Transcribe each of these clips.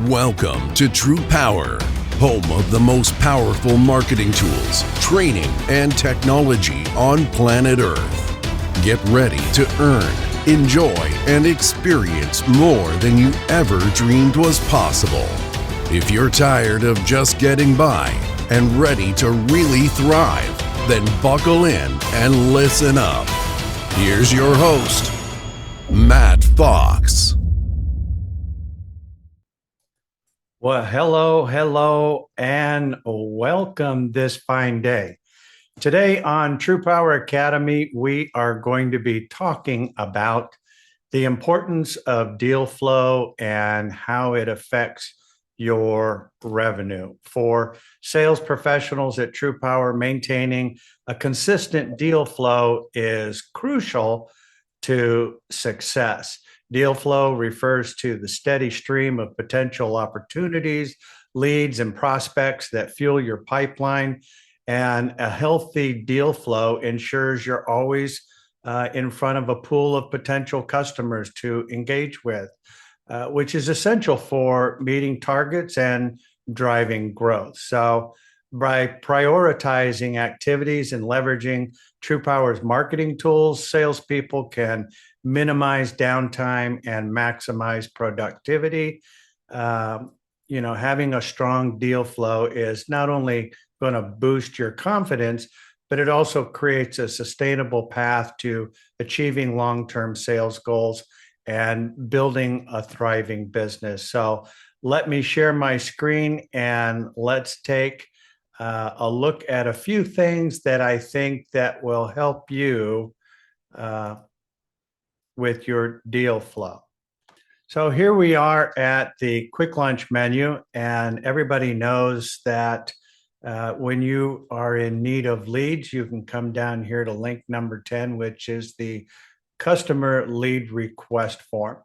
Welcome to TruPowur, home of the most powerful marketing tools, training, and technology on planet Earth. Get ready to earn, enjoy, and experience more than you ever dreamed was possible. If you're tired of just getting by and ready to really thrive, then buckle in and listen up. Here's your host, Matt Fox. Well, hello, and welcome this fine day. Today on TruPowur Academy, we are going to be talking about the importance of deal flow and how it affects your revenue. For sales professionals at TruPowur, maintaining a consistent deal flow is crucial to success. Deal flow refers to the steady stream of potential opportunities, leads, and prospects that fuel your pipeline. And a healthy deal flow ensures you're always in front of a pool of potential customers to engage with, which is essential for meeting targets and driving growth. So by prioritizing activities and leveraging TruPowur's marketing tools, salespeople can minimize downtime and maximize productivity. Having a strong deal flow is not only going to boost your confidence, but it also creates a sustainable path to achieving long-term sales goals and building a thriving business. So let me share my screen and let's take a look at a few things that I think that will help you with your deal flow. So here we are at the quick lunch menu, and everybody knows that when you are in need of leads, you can come down here to link number 10, which is the customer lead request form.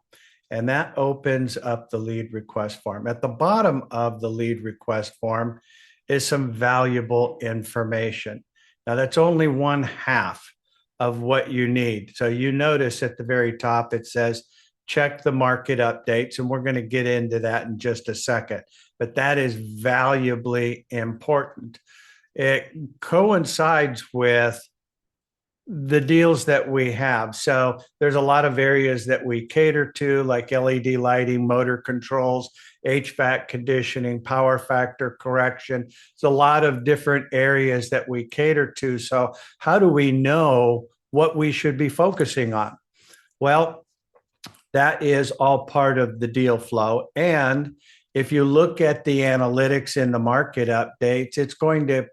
And that opens up the lead request form. At the bottom of the lead request form is some valuable information. Now, that's only one half of what you need. So you notice at the very top, it says, check the market updates. And we're going to get into that in just a second. But that is valuably important. It coincides with the deals that we have. So there's a lot of areas that we cater to, like LED lighting, motor controls, HVAC conditioning, power factor correction. It's a lot of different areas that we cater to. So how do we know what we should be focusing on? Well, that is all part of the deal flow. And if you look at the analytics in the market updates, it's going to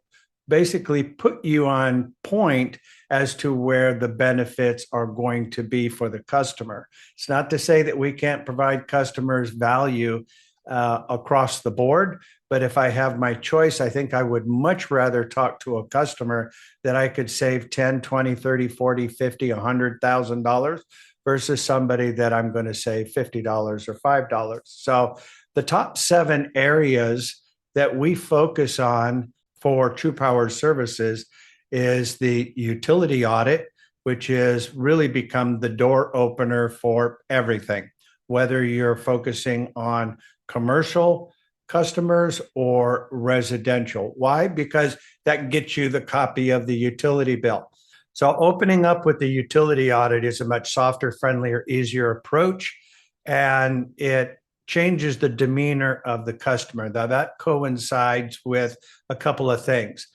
basically put you on point as to where the benefits are going to be for the customer. It's not to say that we can't provide customers value across the board, but if I have my choice, I think I would much rather talk to a customer that I could save 10, 20, 30, 40, 50, $100,000 versus somebody that I'm going to save $50 or $5. So the top 7 areas that we focus on for TruPowur services is the utility audit, which has really become the door opener for everything, whether you're focusing on commercial customers or residential. Why? Because that gets you the copy of the utility bill. So opening up with the utility audit is a much softer, friendlier, easier approach, and it changes the demeanor of the customer. Now, that coincides with a couple of things.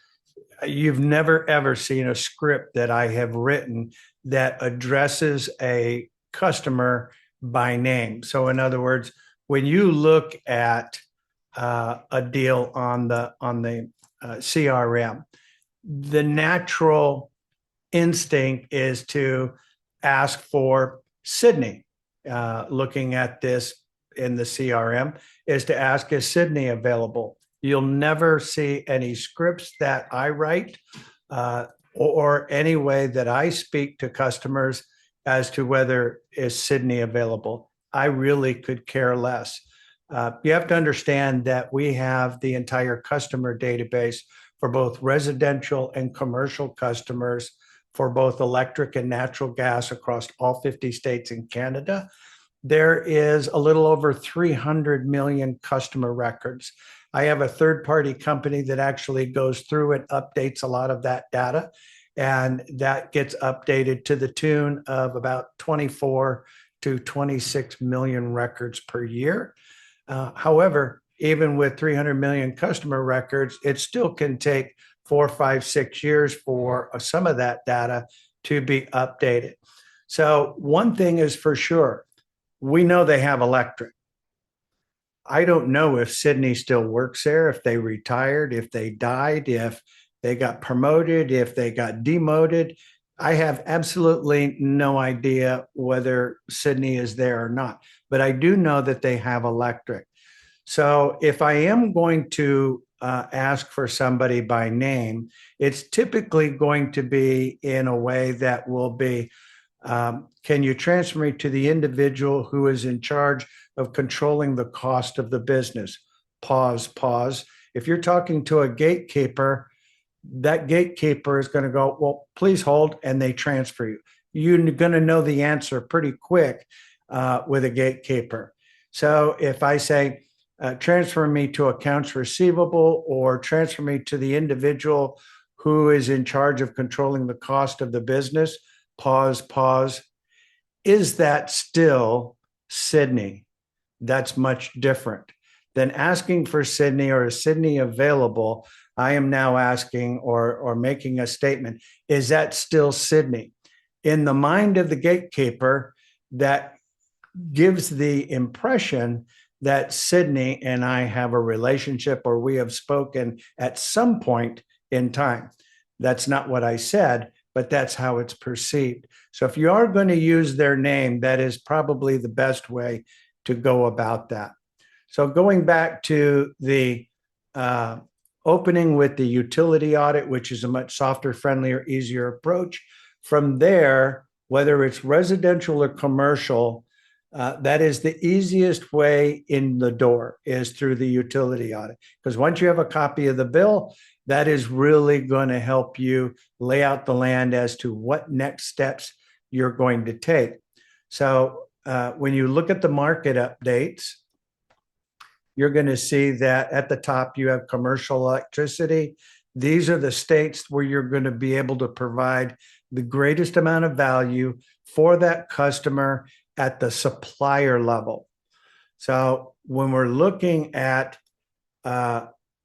You've never, ever seen a script that I have written that addresses a customer by name. So in other words, when you look at a deal on the CRM, the natural instinct is to ask for Sydney. Looking at this in the CRM is to ask, is Sydney available? You'll never see any scripts that I write or any way that I speak to customers as to whether is Sydney available. I really could care less. You have to understand that we have the entire customer database for both residential and commercial customers for both electric and natural gas across all 50 states in Canada. there is a little over 300 million customer records. I have a third-party company that actually goes through and updates a lot of that data, and that gets updated to the tune of about 24 to 26 million records per year. However, even with 300 million customer records, it still can take 4, 5, 6 years for some of that data to be updated. So one thing is for sure, we know they have electric. I don't know if Sydney still works there, if they retired, if they died, if they got promoted, if they got demoted. I have absolutely no idea whether Sydney is there or not, but I do know that they have electric. So if I am going to ask for somebody by name, it's typically going to be in a way that will be, can you transfer me to the individual who is in charge of controlling the cost of the business? Pause, pause. If you're talking to a gatekeeper, that gatekeeper is going to go, well, please hold, and they transfer you. You're going to know the answer pretty quick with a gatekeeper. So if I say, transfer me to accounts receivable or transfer me to the individual who is in charge of controlling the cost of the business, pause, pause. Is that still Sydney? That's much different than asking for Sydney or is Sydney available. I am now asking or making a statement. Is that still Sydney? In the mind of the gatekeeper, that gives the impression that Sydney and I have a relationship or we have spoken at some point in time. That's not what I said, but that's how it's perceived. So if you are going to use their name, that is probably the best way to go about that. So going back to the opening with the utility audit, which is a much softer, friendlier, easier approach. From there, whether it's residential or commercial, that is the easiest way in the door is through the utility audit. Because once you have a copy of the bill, that is really going to help you lay out the land as to what next steps you're going to take. So when you look at the market updates, you're going to see that at the top you have commercial electricity. These are the states where you're going to be able to provide the greatest amount of value for that customer at the supplier level. So when we're looking at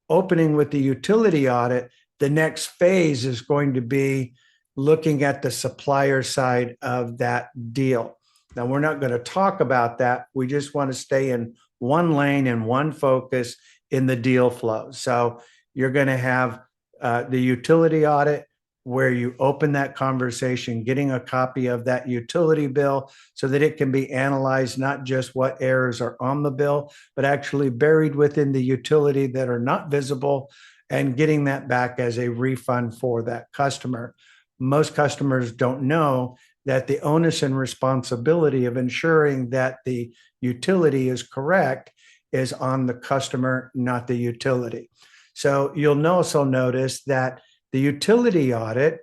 opening with the utility audit, the next phase is going to be looking at the supplier side of that deal. Now, we're not going to talk about that. We just want to stay in one lane and one focus in the deal flow. So you're going to have the utility audit where you open that conversation, getting a copy of that utility bill so that it can be analyzed, not just what errors are on the bill, but actually buried within the utility that are not visible, and getting that back as a refund for that customer. Most customers don't know that the onus and responsibility of ensuring that the utility is correct is on the customer, not the utility. So you'll also notice that the utility audit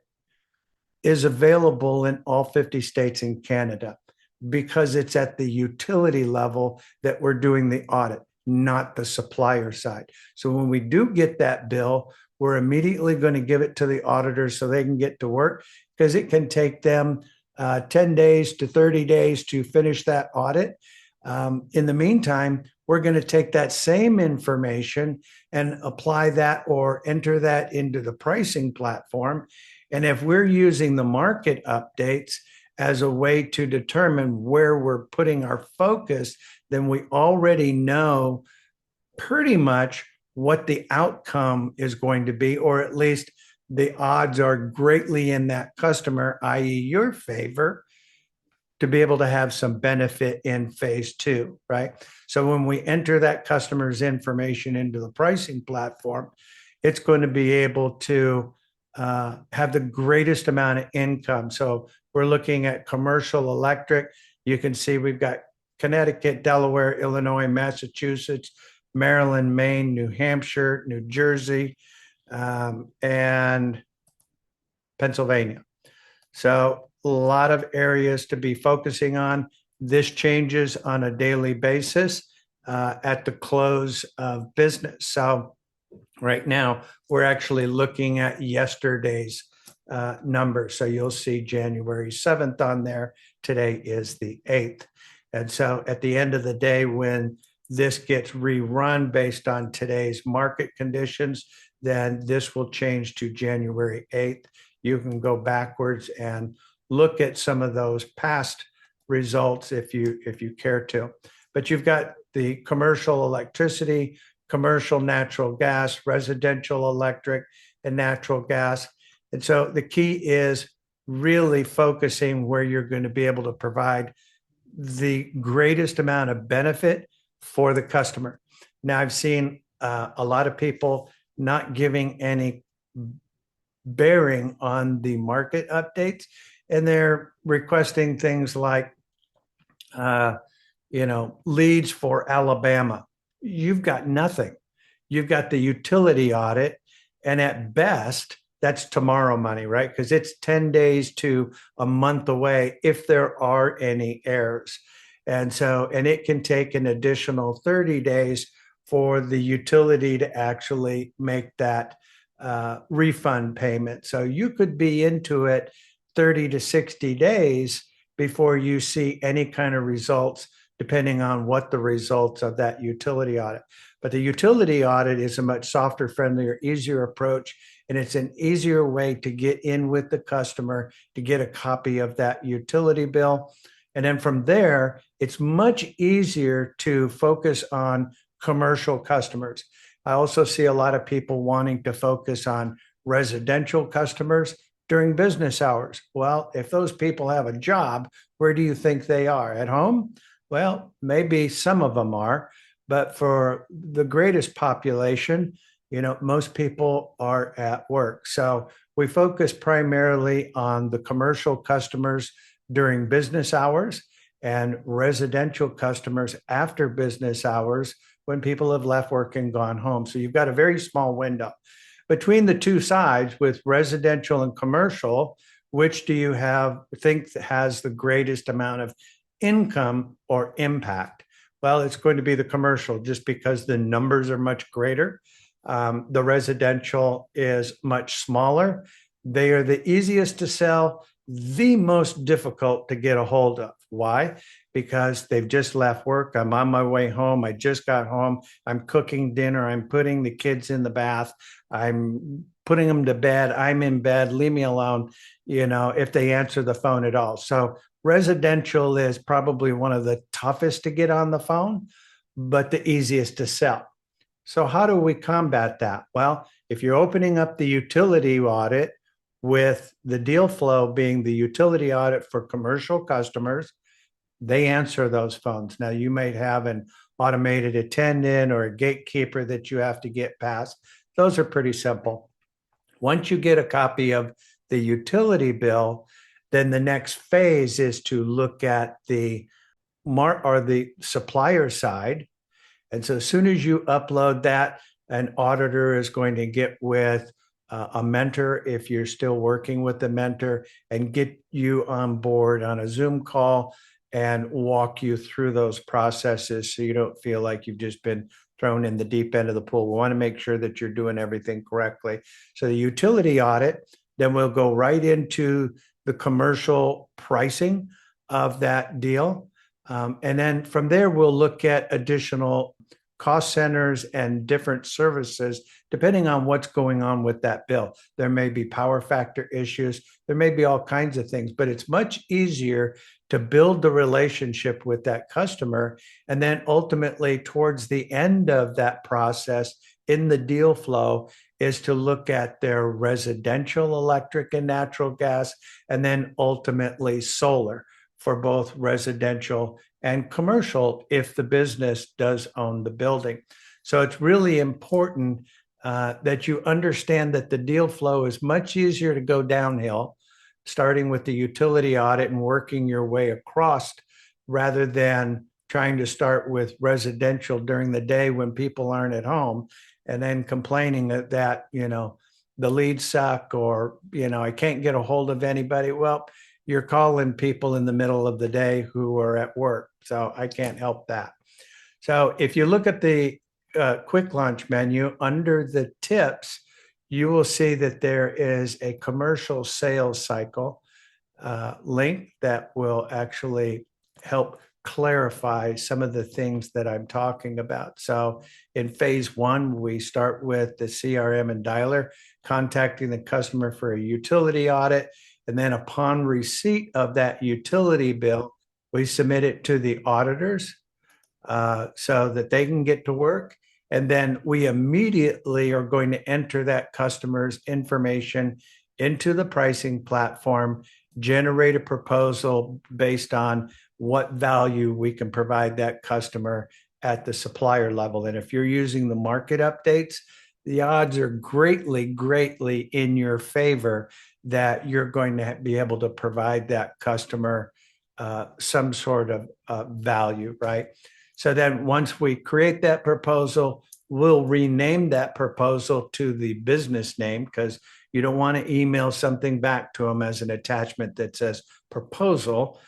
is available in all 50 states in Canada because it's at the utility level that we're doing the audit, not the supplier side. So when we do get that bill, we're immediately going to give it to the auditors so they can get to work, because it can take them 10 days to 30 days to finish that audit. In the meantime, we're going to take that same information and apply that or enter that into the pricing platform. And if we're using the market updates as a way to determine where we're putting our focus, then we already know pretty much what the outcome is going to be, or at least the odds are greatly in that customer, i.e. your favor, to be able to have some benefit in phase two, right? So when we enter that customer's information into the pricing platform, it's going to be able to have the greatest amount of income. So we're looking at commercial electric. You can see we've got Connecticut, Delaware, Illinois, Massachusetts, Maryland, Maine, New Hampshire, New Jersey, and Pennsylvania. So a lot of areas to be focusing on. This changes on a daily basis at the close of business. So right now, we're actually looking at yesterday's numbers. So you'll see January 7th on there. Today is the 8th. And so at the end of the day, when this gets rerun based on today's market conditions, then this will change to January 8th. You can go backwards and look at some of those past results if you care to. But you've got the commercial electricity, commercial natural gas, residential electric, and natural gas. And so the key is really focusing where you're going to be able to provide the greatest amount of benefit for the customer. Now, I've seen a lot of people not giving any bearing on the market updates, and they're requesting things like, leads for Alabama. You've got nothing. You've got the utility audit, and at best, that's tomorrow money, right? Because it's 10 days to a month away if there are any errors. And it can take an additional 30 days for the utility to actually make that refund payment. So you could be into it 30 to 60 days before you see any kind of results, depending on what the results of that utility audit. But the utility audit is a much softer, friendlier, easier approach, and it's an easier way to get in with the customer to get a copy of that utility bill. And then from there, it's much easier to focus on commercial customers. I also see a lot of people wanting to focus on residential customers during business hours. Well, if those people have a job, where do you think they are? At home? Well, maybe some of them are, but for the greatest population, most people are at work. So we focus primarily on the commercial customers during business hours and residential customers after business hours when people have left work and gone home. So you've got a very small window. Between the two sides, with residential and commercial, which do you think has the greatest amount of income or impact? Well, it's going to be the commercial, just because the numbers are much greater. The residential is much smaller. They are the easiest to sell, the most difficult to get a hold of. Why? Because they've just left work. I'm on my way home. I just got home. I'm cooking dinner. I'm putting the kids in the bath. I'm putting them to bed. I'm in bed. Leave me alone, if they answer the phone at all. So residential is probably one of the toughest to get on the phone, but the easiest to sell. So how do we combat that? Well, if you're opening up the utility audit with the deal flow being the utility audit for commercial customers, they answer those phones. Now, you may have an automated attendant or a gatekeeper that you have to get past. Those are pretty simple. Once you get a copy of the utility bill, then the next phase is to look at the supplier side. And so as soon as you upload that, an auditor is going to get with a mentor, if you're still working with the mentor, and get you on board on a Zoom call and walk you through those processes so you don't feel like you've just been thrown in the deep end of the pool. We want to make sure that you're doing everything correctly. So the utility audit, then we'll go right into the commercial pricing of that deal. And then from there, we'll look at additional cost centers and different services, depending on what's going on with that bill. There may be power factor issues. There may be all kinds of things, but it's much easier to build the relationship with that customer. And then ultimately, towards the end of that process in the deal flow, is to look at their residential electric and natural gas, and then ultimately solar for both residential and commercial if the business does own the building. So it's really important that you understand that the deal flow is much easier to go downhill, starting with the utility audit and working your way across, rather than trying to start with residential during the day when people aren't at home and then complaining that the leads suck, or I can't get a hold of anybody. Well, you're calling people in the middle of the day who are at work. So I can't help that. So if you look at the quick launch menu under the tips, you will see that there is a commercial sales cycle link that will actually help clarify some of the things that I'm talking about. So in phase one, we start with the CRM and dialer contacting the customer for a utility audit. And then upon receipt of that utility bill, we submit it to the auditors so that they can get to work. And then we immediately are going to enter that customer's information into the pricing platform, generate a proposal based on what value we can provide that customer at the supplier level. And if you're using the market updates, the odds are greatly, greatly in your favor that you're going to be able to provide that customer some sort of value, right? So then once we create that proposal, we'll rename that proposal to the business name, because you don't want to email something back to them as an attachment that says proposal.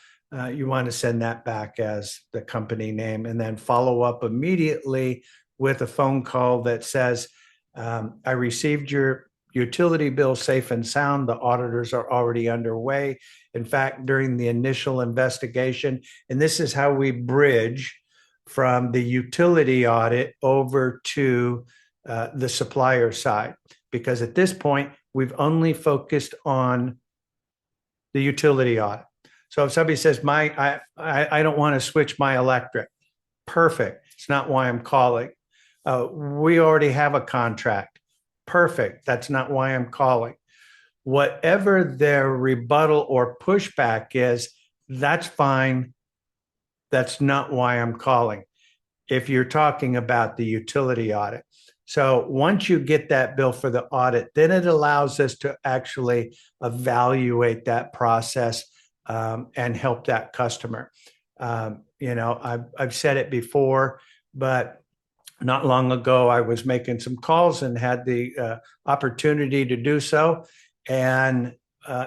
You want to send that back as the company name, and then follow up immediately with a phone call that says, I received your utility bill safe and sound. The auditors are already underway. In fact, during the initial investigation, and this is how we bridge from the utility audit over to the supplier side, because at this point, we've only focused on the utility audit. So if somebody says, I don't want to switch my electric, perfect. It's not why I'm calling. We already have a contract. Perfect. That's not why I'm calling. Whatever their rebuttal or pushback is, that's fine. That's not why I'm calling. If you're talking about the utility audit. So once you get that bill for the audit, then it allows us to actually evaluate that process and help that customer. I've said it before, but not long ago, I was making some calls and had the opportunity to do so and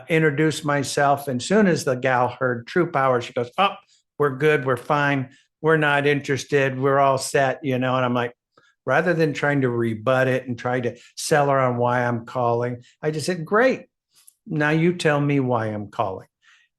introduce myself. And soon as the gal heard TruPowur, she goes, "Oh, we're good. We're fine. We're not interested. We're all set," And I'm like, rather than trying to rebut it and try to sell her on why I'm calling, I just said, "Great. Now you tell me why I'm calling."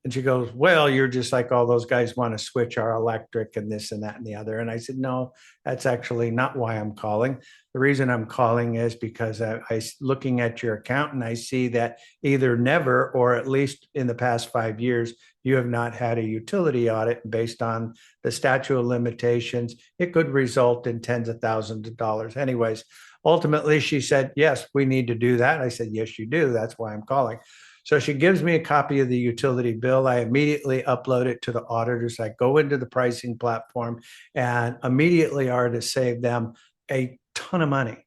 And she goes, "Well, you're just like all those guys want to switch our electric and this and that and the other." And I said, "No, that's actually not why I'm calling. The reason I'm calling is because I looking at your account and I see that either never or at least in the past 5 years, you have not had a utility audit. Based on the statute of limitations, it could result in tens of thousands of dollars." Anyways, ultimately, she said, "Yes, we need to do that." I said, "Yes, you do. That's why I'm calling." So she gives me a copy of the utility bill. I immediately upload it to the auditors. I go into the pricing platform and immediately are to save them a ton of money.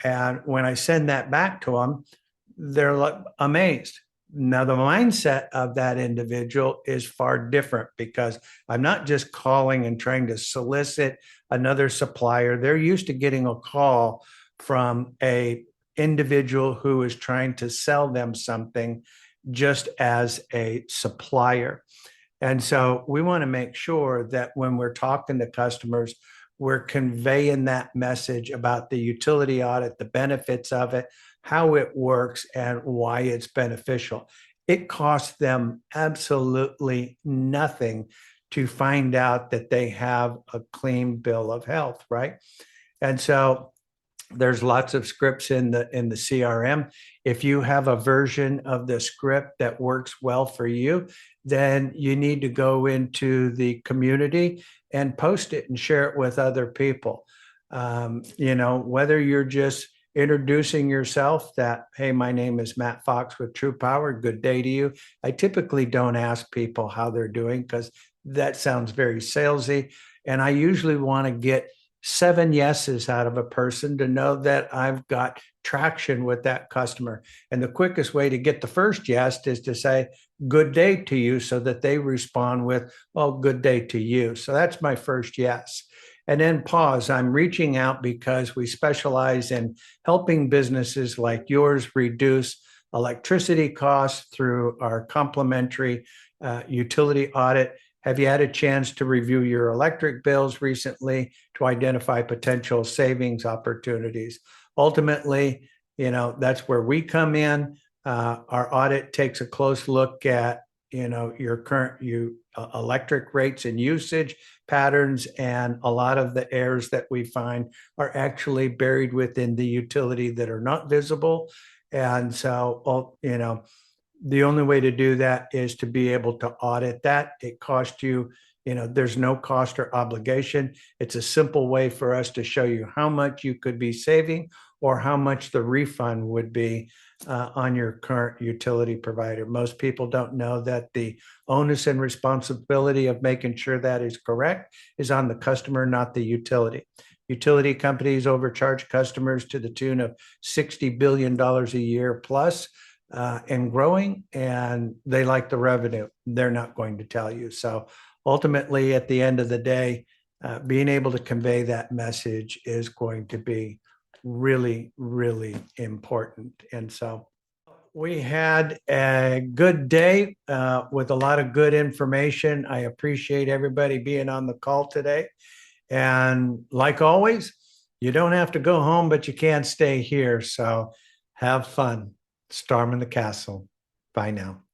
And when I send that back to them, they're amazed. Now, the mindset of that individual is far different, because I'm not just calling and trying to solicit another supplier. They're used to getting a call from a individual who is trying to sell them something just as a supplier. And so we want to make sure that when we're talking to customers, we're conveying that message about the utility audit, the benefits of it, how it works, and why it's beneficial. It costs them absolutely nothing to find out that they have a clean bill of health, right? And so there's lots of scripts in the CRM. If you have a version of the script that works well for you, then you need to go into the community and post it and share it with other people. Whether you're just introducing yourself that, "Hey, my name is Matt Fox with TruPowur. Good day to you." I typically don't ask people how they're doing, because that sounds very salesy. And I usually want to get 7 yeses out of a person to know that I've got traction with that customer. And the quickest way to get the first yes is to say, "Good day to you," so that they respond with, "Well, good day to you." So that's my first yes. And then pause. I'm reaching out because we specialize in helping businesses like yours reduce electricity costs through our complimentary utility audit. Have you had a chance to review your electric bills recently to identify potential savings opportunities? Ultimately, that's where we come in. Our audit takes a close look at your current electric rates and usage patterns, and a lot of the errors that we find are actually buried within the utility that are not visible. And so, the only way to do that is to be able to audit that. It costs you, there's no cost or obligation. It's a simple way for us to show you how much you could be saving or how much the refund would be on your current utility provider. Most people don't know that the onus and responsibility of making sure that is correct is on the customer, not the utility. Utility companies overcharge customers to the tune of $60 billion a year plus, and growing, and they like the revenue. They're not going to tell you. So ultimately, at the end of the day, being able to convey that message is going to be really, really important. And so we had a good day with a lot of good information. I appreciate everybody being on the call today. And like always, you don't have to go home, but you can't stay here. So have fun storming the castle. Bye now.